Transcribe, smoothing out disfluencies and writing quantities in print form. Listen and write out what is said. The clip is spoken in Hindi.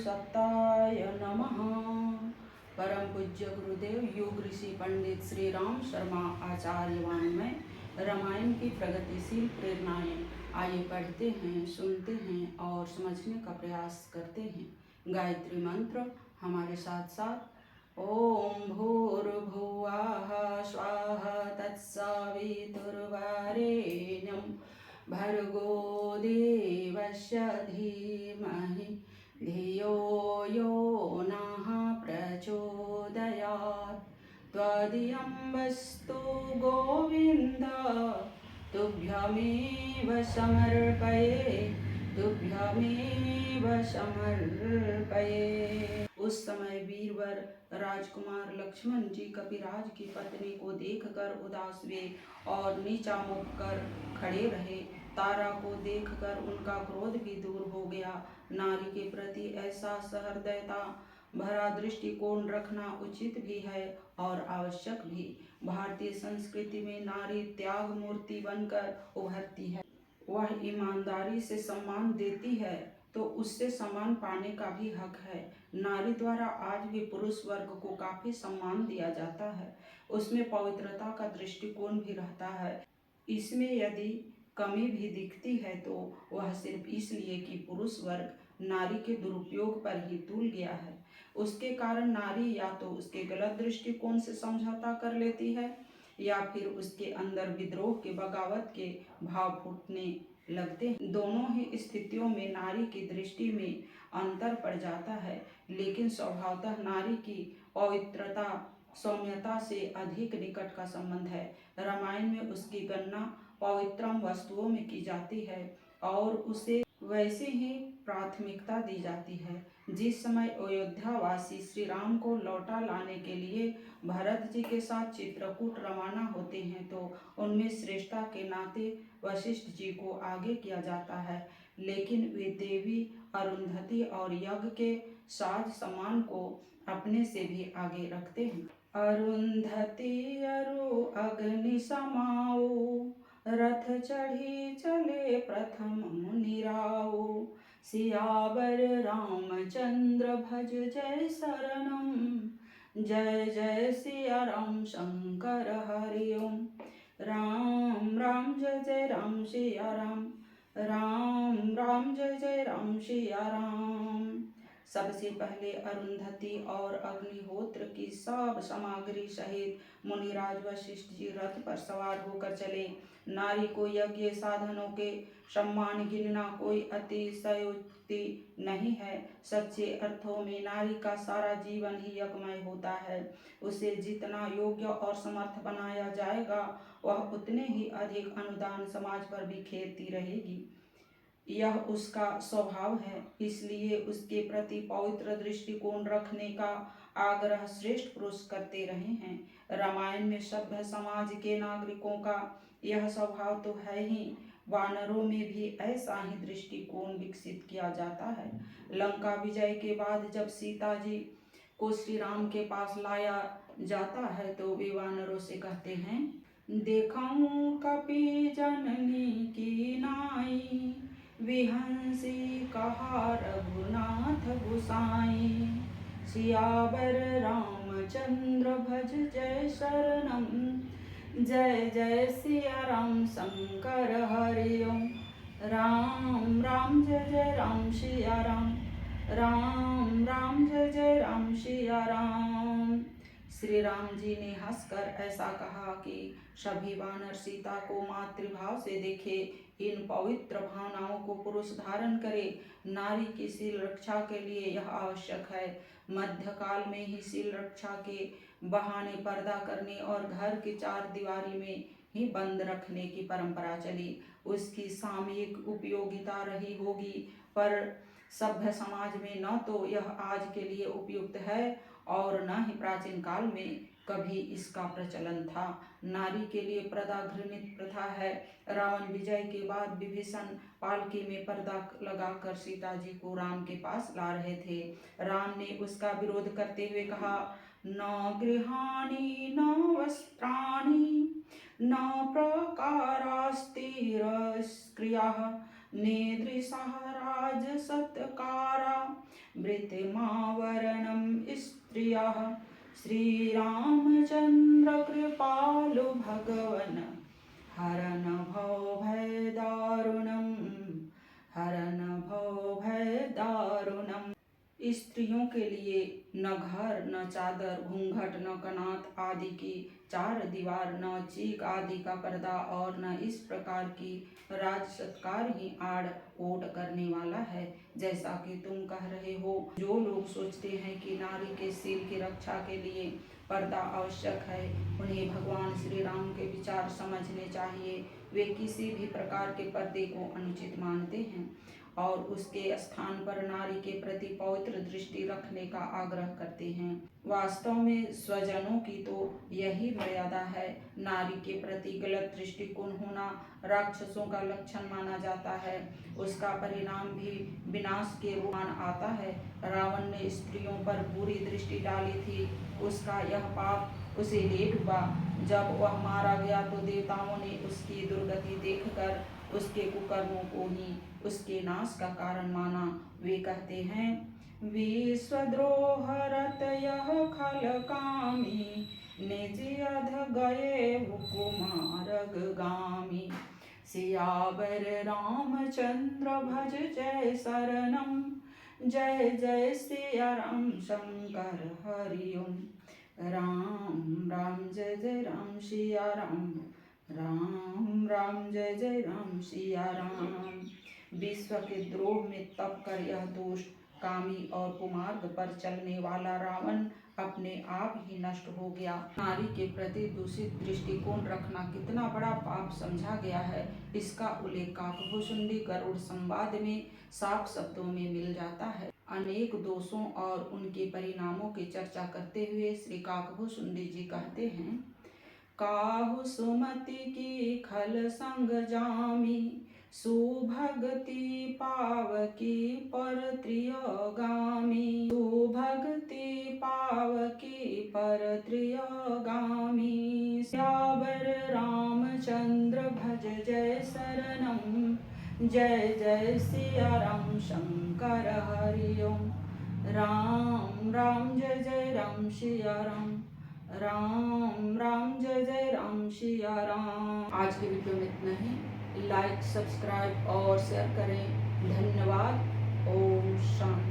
सत्ताय नमः। परम पूज्य गुरुदेव योग ऋषि पंडित श्री राम शर्मा आचार्यवान में रामायण की प्रगतिशील प्रेरणाएं आइए पढ़ते हैं, सुनते हैं और समझने का प्रयास करते हैं। गायत्री मंत्र हमारे साथ साथ। ओम भूर्भुवः स्वाहा तत्सवितुर्वरेण्यं भर्गो देवस्य धीमहि धियो यो नः प्रचोदयात्। त्वदीयं वस्तु गोविन्द तुभ्यमेव समर्पये, तुभ्यमेव समर्पये। उस समय वीरवर राजकुमार लक्ष्मण जी कपिराज की पत्नी को देखकर उदास हुए और नीचा मुख कर खड़े रहे। तारा को देखकर उनका क्रोध भी दूर हो गया। नारी के प्रति ऐसा सहृदयता भरा दृष्टिकोण रखना उचित भी है और आवश्यक भी। भारतीय संस्कृति में नारी त्याग मूर्ति बनकर उभरती है। वह ईमानदारी से सम्मान देती है तो उससे सम्मान पाने का भी हक है। नारी द्वारा आज भी पुरुष वर्ग को काफी सम्मान दिया जाता है। उसमें पवित्रता का दृष्टिकोण भी रहता है। इसमें यदि कमी भी दिखती है तो वह सिर्फ इसलिए कि पुरुष वर्ग नारी के दुरुपयोग पर ही तुल गया है। उसके कारण नारी या तो उसके गलत दृष्टिकोण से समझौता कर लेती है या फिर उसके अंदर विद्रोह के बगावत के भाव फूटने लगते हैं। दोनों ही स्थितियों में नारी की दृष्टि में अंतर पड़ जाता है, लेकिन स्वभावतः नारी की पवित्रता सौम्यता से अधिक निकट का संबंध है। रामायण में उसकी गणना पवित्रम वस्तुओं में की जाती है और उसे वैसे ही प्राथमिकता दी जाती है। जिस समय अयोध्यावासी श्री राम को लौटा लाने के लिए भरत जी के साथ चित्रकूट रवाना होते हैं तो उनमें श्रेष्ठता के नाते वशिष्ठ जी को आगे किया जाता है, लेकिन वे देवी अरुंधति और यज्ञ के साज सम्मान को अपने से भी आगे रखते हैं। अरुंधति अरु अग्नि समाओ, रथ चढ़ी चले प्रथम मुनिराओ। सियावर रामचंद्र भज जय शरणम, जय जय सिया राम शंकर हरि ओम। राम राम जय जय राम सिया राम, राम राम जय जय राम सिया राम। सबसे पहले अरुंधति और अग्निहोत्र की सब सामग्री सहित मुनिराज वशिष्ठ जी रथ पर सवार होकर चले। नारी को यज्ञ साधनों के सम्मान गिनना कोई अतिशयोक्ति नहीं है। सच्चे अर्थों में नारी का सारा जीवन ही यज्ञमय होता है। उसे जितना योग्य और समर्थ बनाया जाएगा वह उतने ही अधिक अनुदान समाज पर बिखेरती रहेगी। यह उसका स्वभाव है, इसलिए उसके प्रति पवित्र दृष्टिकोण रखने का आग्रह श्रेष्ठ पुरुष करते रहे हैं। रामायण में सभ्य समाज के नागरिकों का यह स्वभाव तो है ही, वानरों में भी ऐसा ही दृष्टिकोण विकसित किया जाता है। लंका विजय के बाद जब सीता जी को श्री राम के पास लाया जाता है तो वे वानरों से कहते हैं, देखऊं कपि जननी की नाई, विहंसी कहा रघुनाथ गुसाई। सियावर रामचंद्र भज जय शरणम, जय जय सिया राम शंकर हरि ओम। राम राम जय जय राम सिया राम, राम राम जय जय राम सिया राम। श्री राम जी ने हंसकर ऐसा कहा कि सभी वानर सीता को मातृभाव से देखे। इन पवित्र भावनाओं को पुरुष धारण करे। नारी की शील रक्षा के लिए यह आवश्यक है। मध्यकाल में ही शील रक्षा के बहाने पर्दा करने और घर की चार दीवारी में ही बंद रखने की परंपरा चली। उसकी सामयिक उपयोगिता रही होगी, पर सभ्य समाज में न तो यह आज के लिए उपयुक्त है और न ही प्राचीन काल में कभी इसका प्रचलन था। नारी के लिए पर्दा घृणित प्रथा है। रावण विजय के बाद विभीषण पालकी में पर्दा लगाकर सीता जी को राम के पास ला रहे थे। राम ने उसका विरोध करते हुए कहा, न गृहाणि न वस्त्राणि न प्रकारास्तिरस्क्रियः, नीदृशः राजसत्कारा वृत्तिमावरणं स्त्रियः श्रीरामचन्द्र कृपालु भगवन् हरन भय दारुणम्। स्त्रियों के लिए न घर, न चादर, घूंघट, न कनात आदि की चार दीवार, न चीक आदि का पर्दा और न इस प्रकार की राज सत्कार ही आड़ ओट करने वाला है जैसा कि तुम कह रहे हो। जो लोग सोचते हैं कि नारी के शील की रक्षा के लिए पर्दा आवश्यक है, उन्हें भगवान श्री राम के विचार समझने चाहिए। वे किसी भी प्रकार के पर्दे को अनुचित मानते हैं और उसके स्थान पर नारी के प्रति पवित्र दृष्टि रखने का आग्रह करते हैं। वास्तव में स्वजनों की तो यही मर्यादा है। नारी के प्रति गलत दृष्टिकोण होना राक्षसों का लक्षण माना जाता है। उसका परिणाम भी विनाश के रूप में आता है। रावण ने स्त्रियों पर बुरी दृष्टि डाली थी, उसका यह पाप उसे ले डूबा। जब वह मारा गया तो देवताओं ने उसकी दुर्गति देखकर उसके कुकर्मों को ही उसके नाश का कारण माना। वे कहते हैं, विश्वद्रोह रत यह खल कामी, निज अध गए कुमारग गामी। सियावर रामचंद्र भज जय शरणम, जय जय सिया राम शंकर हरिओम। राम राम जय जय राम सिया राम, राम राम जय जय राम सिया राम। विश्व के द्रोह में तप कर यह दुष्ट, कामी और कुमार्ग पर चलने वाला रावण अपने आप ही नष्ट हो गया। नारी के प्रति दूषित दृष्टिकोण रखना कितना बड़ा पाप समझा गया है, इसका उल्लेख काकभूषुंडी गरुड़ संवाद में साफ शब्दों में मिल जाता है। अनेक दोषों और उनके परिणामों की चर्चा करते हुए श्री काकभूषुंडी जी कहते हैं, काहु सुमति की खल संग जामी, सुभगति पावकी पर त्रियगामी। सुभगति पावकी पर त्रियगामी। सियावर रामचंद्र भज जय शरणम, जय जय सिया राम शंकर हरिओम। राम राम जय जय राम सिया राम, राम राम जय जय राम सिया राम। आज के वीडियो में इतना ही। लाइक, सब्सक्राइब और शेयर करें। धन्यवाद। ओम शांति।